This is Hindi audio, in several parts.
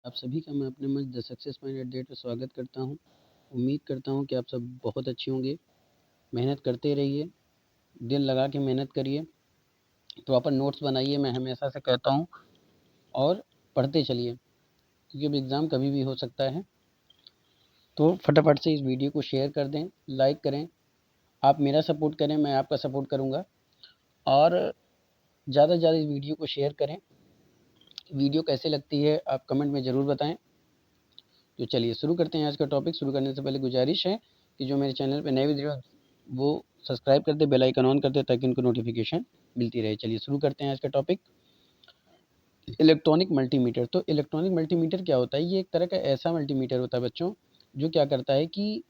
आप सभी का मैं अपने मंच द सक्सेस माइंड अपडेट पर स्वागत करता हूं। उम्मीद करता हूं कि आप सब बहुत अच्छे होंगे। मेहनत करते रहिए, दिल लगा के मेहनत करिए, प्रॉपर नोट्स बनाइए, मैं हमेशा से कहता हूं, और पढ़ते चलिए क्योंकि अब एग्ज़ाम कभी भी हो सकता है। तो फटाफट से इस वीडियो को शेयर कर दें, लाइक करें। आप मेरा सपोर्ट करें, मैं आपका सपोर्ट करूँगा, और ज़्यादा से ज़्यादा इस वीडियो को शेयर करें। वीडियो कैसे लगती है आप कमेंट में ज़रूर बताएँ। तो चलिए शुरू करते हैं आज का टॉपिक। शुरू करने से पहले गुजारिश है कि जो मेरे चैनल पे नए वीडियो वो सब्सक्राइब कर दे, बेल आइकन ऑन कर दे ताकि उनको नोटिफिकेशन मिलती रहे। चलिए शुरू करते हैं आज का टॉपिक, इलेक्ट्रॉनिक मल्टीमीटर। तो इलेक्ट्रॉनिक मल्टीमीटर क्या होता है? ये एक तरह का ऐसा मल्टीमीटर होता है बच्चों, जो क्या करता है कि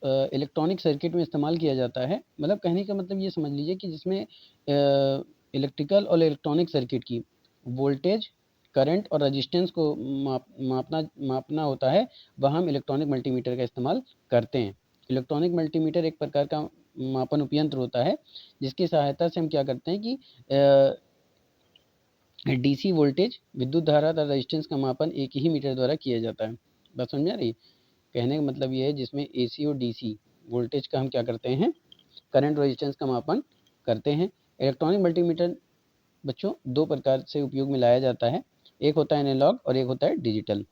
इलेक्ट्रॉनिक सर्किट में इस्तेमाल किया जाता है। मतलब कहने का मतलब ये समझ लीजिए कि जिसमें इलेक्ट्रिकल और इलेक्ट्रॉनिक सर्किट की वोल्टेज, करंट और रेजिस्टेंस को मापना होता है, वह हम इलेक्ट्रॉनिक मल्टीमीटर का इस्तेमाल करते हैं। इलेक्ट्रॉनिक मल्टीमीटर एक प्रकार का मापन उपयंत्र होता है, जिसकी सहायता से हम क्या करते हैं कि डीसी वोल्टेज, विद्युत धारा तथा रेजिस्टेंस का मापन एक ही मीटर द्वारा किया जाता है। बात समझ में आ रही है? कहने का मतलब ये है जिसमें एसी और डीसी वोल्टेज का हम क्या करते हैं, करंट और रेजिस्टेंस का मापन करते हैं। इलेक्ट्रॉनिक मल्टीमीटर बच्चों दो प्रकार से उपयोग में लाया जाता है, एक होता है एनालॉग और एक होता है डिजिटल।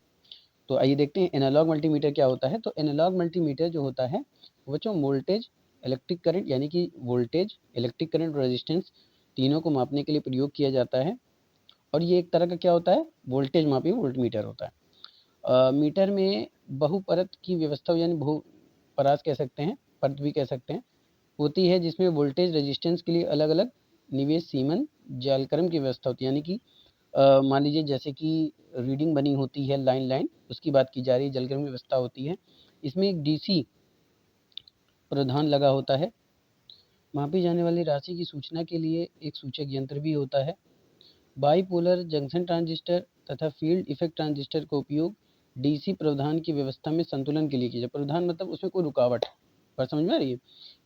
तो आइए देखते हैं एनालॉग मल्टीमीटर क्या होता है। तो एनालॉग मल्टीमीटर जो होता है बच्चों वोल्टेज, इलेक्ट्रिक करंट यानी कि वोल्टेज, इलेक्ट्रिक करंट और रेजिस्टेंस तीनों को मापने के लिए प्रयोग किया जाता है। और ये एक तरह का क्या होता है, वोल्टेज मापी वोल्टमीटर होता है। मीटर में बहुपरत की व्यवस्था यानी बहुपरास कह सकते हैं, परत भी कह सकते हैं, होती है, जिसमें वोल्टेज रेजिस्टेंस के लिए अलग अलग निवेश सीमन जालक्रम की व्यवस्था होती है। यानी कि मान लीजिए जैसे कि रीडिंग बनी होती है लाइन लाइन, उसकी बात की जा रही है, जलक्रम की व्यवस्था होती है। इसमें एक डीसी प्रधान लगा होता है। मापी जाने वाली राशि की सूचना के लिए एक सूचक यंत्र भी होता है। बाईपोलर जंक्शन ट्रांजिस्टर तथा फील्ड इफेक्ट ट्रांजिस्टर का उपयोग डीसी व्यवधान की व्यवस्था में संतुलन के लिए किया जाता है। व्यवधान मतलब उसमें कोई रुकावट, बात समझ में आ रही है,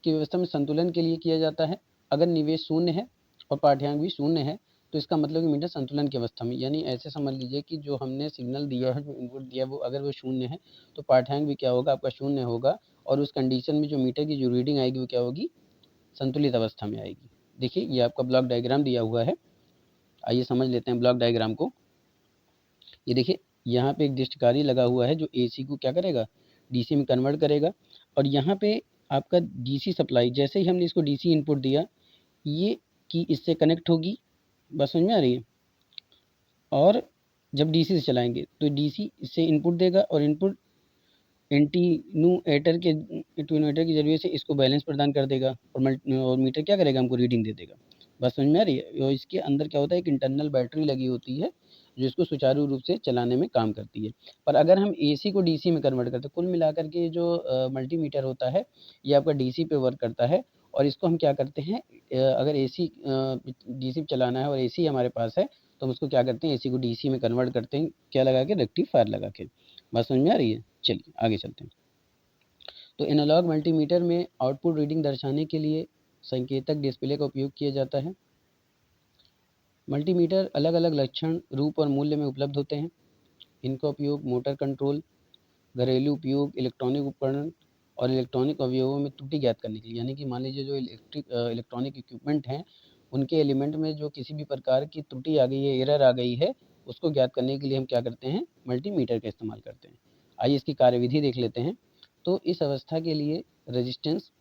कि व्यवस्था में संतुलन के लिए किया जाता है। अगर निवेश शून्य है और पाठ्यांक भी शून्य है तो इसका मतलब कि मीटर संतुलन की अवस्था में, यानी ऐसे समझ लीजिए कि जो हमने सिग्नल दिया है, जो इनपुट दिया है, वो अगर वो शून्य है तो पाठ्यांक भी क्या होगा, आपका शून्य होगा। और उस कंडीशन में जो मीटर की जो रीडिंग आएगी वो क्या होगी, संतुलित अवस्था में आएगी। देखिए ये आपका ब्लॉक डायग्राम दिया हुआ है, आइए समझ लेते हैं ब्लॉक डायग्राम को। ये देखिए यहाँ पे एक डिस्टकारी लगा हुआ है जो एसी को क्या करेगा, डीसी में कन्वर्ट करेगा। और यहाँ पे आपका डीसी सप्लाई, जैसे ही हमने इसको डीसी इनपुट दिया, ये की इससे कनेक्ट होगी, बस समझ में आ रही है। और जब डीसी से चलाएंगे तो डीसी इससे इनपुट देगा, और इनपुट एंटीनूएटर के जरिए से इसको बैलेंस प्रदान कर देगा, और मीटर क्या करेगा, हमको रीडिंग दे देगा। बात समझ में आ रही है। और इसके अंदर क्या होता है, एक इंटरनल बैटरी लगी होती है जो इसको सुचारू रूप से चलाने में काम करती है। पर अगर हम एसी को डीसी में कन्वर्ट करते हैं, कुल मिलाकर के जो मल्टीमीटर होता है ये आपका डीसी पे वर्क करता है। और इसको हम क्या करते हैं, अगर एसी डीसी पे चलाना है और एसी हमारे पास है तो हम उसको क्या करते हैं, एसी को डीसी में कन्वर्ट करते हैं, क्या लगा के, रेक्टिफायर लगा के। बात समझ में आ रही है। चलिए आगे चलते हैं। तो एनालॉग मल्टीमीटर में आउटपुट रीडिंग दर्शाने के लिए संकेतक डिस्प्ले का उपयोग किया जाता है। मल्टीमीटर अलग अलग लक्षण, रूप और मूल्य में उपलब्ध होते हैं। इनका उपयोग मोटर कंट्रोल, घरेलू उपयोग, इलेक्ट्रॉनिक उपकरण और इलेक्ट्रॉनिक अवयवों में त्रुटि ज्ञात करने के लिए, यानी कि मान लीजिए जो इलेक्ट्रॉनिक इक्विपमेंट हैं उनके एलिमेंट में जो किसी भी प्रकार की त्रुटि आ गई है, एरर आ गई है, उसको ज्ञात करने के लिए हम क्या करते हैं, मल्टीमीटर का इस्तेमाल करते हैं। आइए इसकी कार्यविधि देख लेते हैं। तो इस अवस्था के लिए रेजिस्टेंस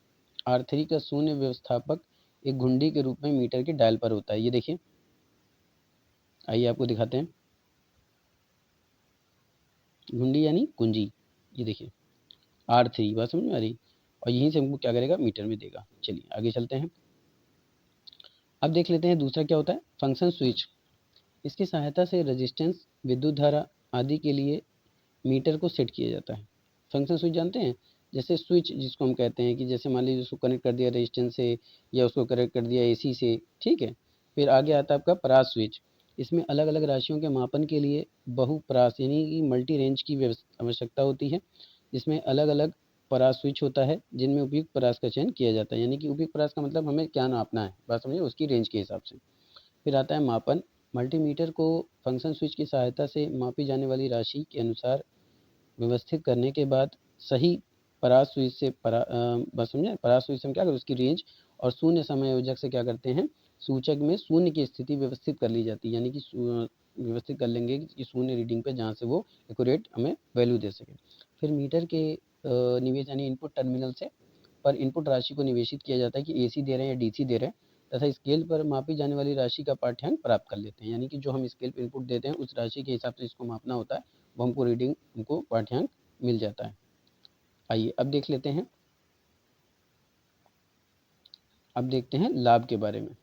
R3 का शून्य व्यवस्थापक एक घुंडी के रूप में मीटर के डायल पर होता है। ये देखिए, आइए आपको दिखाते हैं। घुंडी यानी कुंजी, ये देखिए R3, बात समझ में आ रही। और यहीं से हमको क्या करेगा, मीटर में देगा। चलिए आगे चलते हैं। अब देख लेते हैं दूसरा क्या होता है, फंक्शन स्विच। इसकी सहायता से रेजिस्टेंस, विद्युत धारा आदि के लिए मीटर को सेट किया जाता है। फंक्शन स्विच जानते हैं, जैसे स्विच जिसको हम कहते हैं कि जैसे मान लीजिए उसको कनेक्ट कर दिया रेजिस्टेंस से, या उसको कनेक्ट कर दिया एसी से, ठीक है। फिर आगे आता है आपका परास स्विच। इसमें अलग अलग राशियों के मापन के लिए बहुपरास यानी कि मल्टी रेंज की आवश्यकता होती है, जिसमें अलग अलग परास स्विच होता है जिनमें उपयुक्त परास का चयन किया जाता है। यानी कि उपयुक्त परास का मतलब हमें क्या नापना है, बात समझिए, उसकी रेंज के हिसाब से। फिर आता है मापन मल्टीमीटर को फंक्शन स्विच की सहायता से मापी जाने वाली राशि के अनुसार व्यवस्थित करने के बाद सही परास स्विच से बस समझे, परास स्विच से हम क्या करें, उसकी रेंज और शून्य समायोजक से क्या करते हैं, सूचक में शून्य की स्थिति व्यवस्थित कर ली जाती है, यानी कि व्यवस्थित कर लेंगे कि शून्य रीडिंग पे, जहाँ से वो एक्यूरेट हमें वैल्यू दे सके। फिर मीटर के निवेश यानी इनपुट टर्मिनल से पर इनपुट राशि को निवेशित किया जाता है कि एसी दे रहे हैं या डीसी दे रहे हैं, तथा स्केल पर मापी जाने वाली राशि का पाठ्यांक प्राप्त कर लेते हैं, यानी कि जो हम स्केल पर इनपुट देते हैं उस राशि के हिसाब से इसको मापना होता है, वो हमको रीडिंग, हमको पाठ्यांक मिल जाता है। आइए अब देख लेते हैं, अब देखते हैं लाभ के बारे में।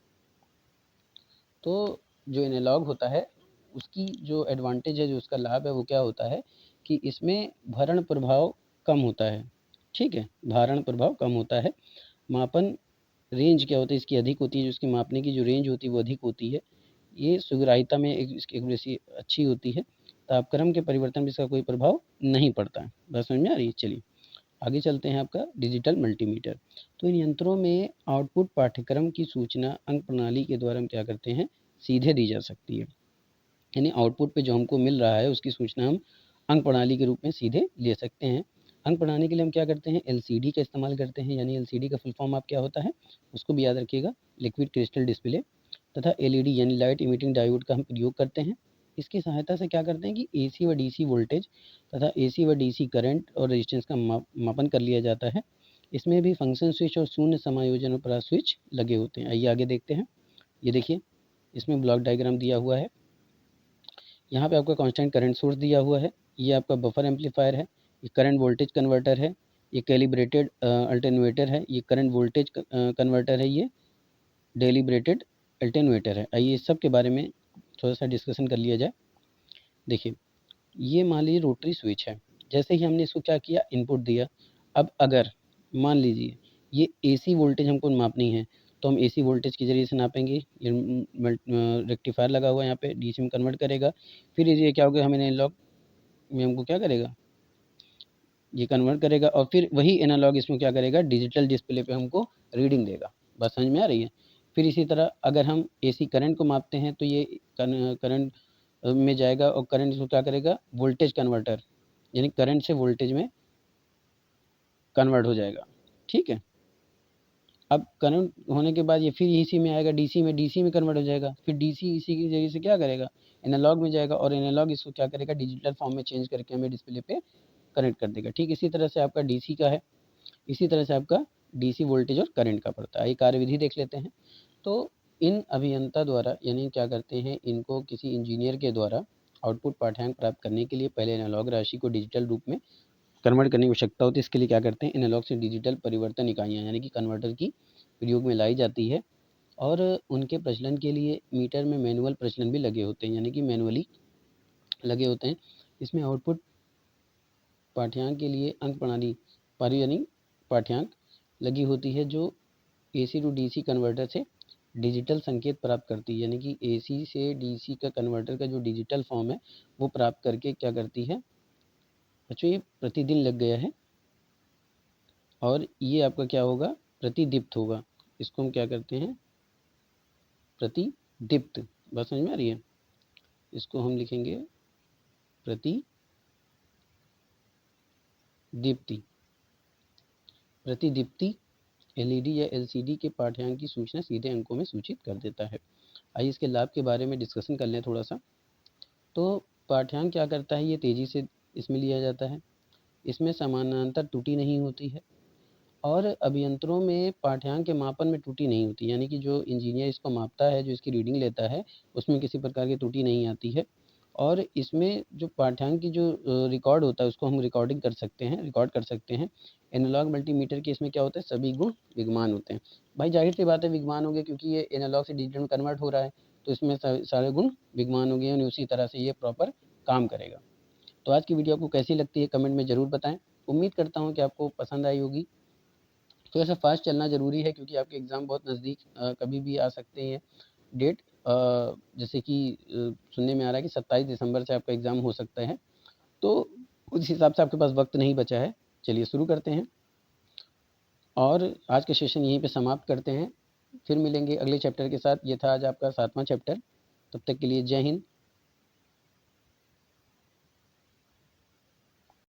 तो जो एनालॉग होता है उसकी जो एडवांटेज है, जो उसका लाभ है, वो क्या होता है कि इसमें भरण प्रभाव कम होता है। ठीक है, भारण प्रभाव कम होता है। मापन रेंज क्या होता है इसकी अधिक होती है, जो इसकी मापने की जो रेंज होती है वो अधिक होती है। ये सुग्राह्यता में इसकी एक्यूरेसी अच्छी होती है। तापक्रम के परिवर्तन में इसका कोई प्रभाव नहीं पड़ता है। बात समझ में आ रही है? चलिए आगे चलते हैं। आपका डिजिटल मल्टीमीटर, तो इन यंत्रों में आउटपुट पाठ्यक्रम की सूचना अंक प्रणाली के द्वारा हम क्या करते हैं, सीधे दी जा सकती है। यानी आउटपुट पे जो हमको मिल रहा है उसकी सूचना हम अंक प्रणाली के रूप में सीधे ले सकते हैं। अंक प्रणाली के लिए हम क्या करते हैं, एलसीडी का इस्तेमाल करते हैं। यानी एलसीडी का फुल फॉर्म आप क्या होता है उसको भी याद रखिएगा, लिक्विड क्रिस्टल डिस्प्ले। तथा एलईडी यानी लाइट इमिटिंग डायोड का हम प्रयोग करते हैं। इसकी सहायता से क्या करते हैं कि एसी व डीसी वोल्टेज तथा एसी व डीसी करंट और रेजिस्टेंस का मापन कर लिया जाता है। इसमें भी फंक्शन स्विच और शून्य समायोजन और परास स्विच लगे होते हैं। आइए आगे देखते हैं। ये देखिए इसमें ब्लॉक डायग्राम दिया हुआ है। यहाँ पे आपका कांस्टेंट करंट सोर्स दिया हुआ है। ये आपका बफर एम्पलीफायर है। ये करंट वोल्टेज कन्वर्टर है। ये कैलिब्रेटेड अल्टेनुएटर है। ये करंट वोल्टेज कन्वर्टर है। ये डेलिब्रेटेड अल्टेनुएटर है। आइए इस सब के बारे में थोड़ा सा डिस्कशन कर लिया जाए। देखिए ये मान लीजिए रोटरी स्विच है। जैसे ही हमने इसको क्या किया, इनपुट दिया। अब अगर मान लीजिए ये एसी वोल्टेज हमको मापनी है, तो हम एसी वोल्टेज के ज़रिए से नापेंगे। ये रेक्टिफायर लगा हुआ है यहाँ पे, डीसी में कन्वर्ट करेगा। फिर ये क्या होगा, हमें एनालॉग में हमको क्या करेगा, ये कन्वर्ट करेगा और फिर वही एनालॉग इसमें क्या करेगा, डिजिटल डिस्प्ले पे हमको रीडिंग देगा। बात समझ में आ रही है? फिर इसी तरह अगर हम एसी करंट को मापते हैं तो ये करंट में जाएगा और करंट इसको क्या करेगा, वोल्टेज कन्वर्टर, यानी करंट से वोल्टेज में कन्वर्ट हो जाएगा। ठीक है, अब करंट होने के बाद ये फिर इसी में आएगा, डीसी में कन्वर्ट हो जाएगा। फिर डीसी इसी के जरिए से क्या करेगा, एनालॉग में जाएगा और एनालॉग इसको क्या करेगा, डिजिटल फॉर्म में चेंज करके हमें डिस्प्ले पे कनेक्ट कर देगा। ठीक इसी तरह से आपका डीसी का है, इसी तरह से आपका डीसी वोल्टेज और करंट का पड़ता है। ये कार्यविधि देख लेते हैं। तो इन अभियंता द्वारा यानी क्या करते हैं, इनको किसी इंजीनियर के द्वारा आउटपुट पाठ्यांक प्राप्त करने के लिए पहले एनालॉग राशि को डिजिटल रूप में कन्वर्ट करने की आवश्यकता होती है। इसके लिए क्या करते हैं, एनालॉग से डिजिटल परिवर्तन इकाइयाँ यानी कि कन्वर्टर की प्रयोग में लाई जाती है। और उनके प्रचलन के लिए मीटर में मैनुअल प्रचलन भी लगे होते हैं, यानी कि मैनुअली लगे होते हैं। इसमें आउटपुट पाठ्यांक के लिए अंक प्रणाली यानी पाठ्यांक लगी होती है, जो एसी टू डीसी कन्वर्टर से डिजिटल संकेत प्राप्त करती है। यानी कि एसी से डीसी का कन्वर्टर का जो डिजिटल फॉर्म है वो प्राप्त करके क्या करती है। बच्चों ये प्रतिदिन लग गया है और ये आपका क्या होगा, प्रतिदीप्त होगा। इसको हम क्या करते हैं, प्रतिदीप्त। बात समझ में आ रही है? इसको हम लिखेंगे प्रतिदीप्ति। प्रतिदीप्ति एलईडी या एलसीडी के पाठ्यांक की सूचना सीधे अंकों में सूचित कर देता है। आइए इसके लाभ के बारे में डिस्कशन कर लें थोड़ा सा। तो पाठ्यांक क्या करता है, ये तेज़ी से इसमें लिया जाता है। इसमें समानांतर त्रुटि नहीं होती है और अभियंत्रों में पाठ्यांक के मापन में त्रुटि नहीं होती। यानी कि जो इंजीनियर इसको मापता है, जो इसकी रीडिंग लेता है, उसमें किसी प्रकार की त्रुटि नहीं आती है। और इसमें जो पाठ्यांक की जो रिकॉर्ड होता है उसको हम रिकॉर्ड कर सकते हैं। एनालॉग मल्टीमीटर के इसमें क्या होता है, सभी गुण विद्यमान होते हैं। भाई जाहिर सी बात है विद्यमान हो गए, क्योंकि ये एनालॉग से डिजिटल में कन्वर्ट हो रहा है, तो इसमें सारे गुण विद्यमान हो गए और उसी तरह से ये प्रॉपर काम करेगा। तो आज की वीडियो आपको कैसी लगती है कमेंट में ज़रूर बताएं। उम्मीद करता हूँ कि आपको पसंद आई होगी। तो ऐसा फास्ट चलना ज़रूरी है, क्योंकि आपके एग्ज़ाम बहुत नज़दीक कभी भी आ सकते हैं। डेट जैसे कि सुनने में आ रहा है कि 27 दिसंबर से आपका एग्ज़ाम हो सकता है, तो उस हिसाब से आपके पास वक्त नहीं बचा है। चलिए शुरू करते हैं और आज का सेशन यहीं पे समाप्त करते हैं। फिर मिलेंगे अगले चैप्टर के साथ। ये था आज आपका 7वां चैप्टर। तब तक के लिए जय हिंद।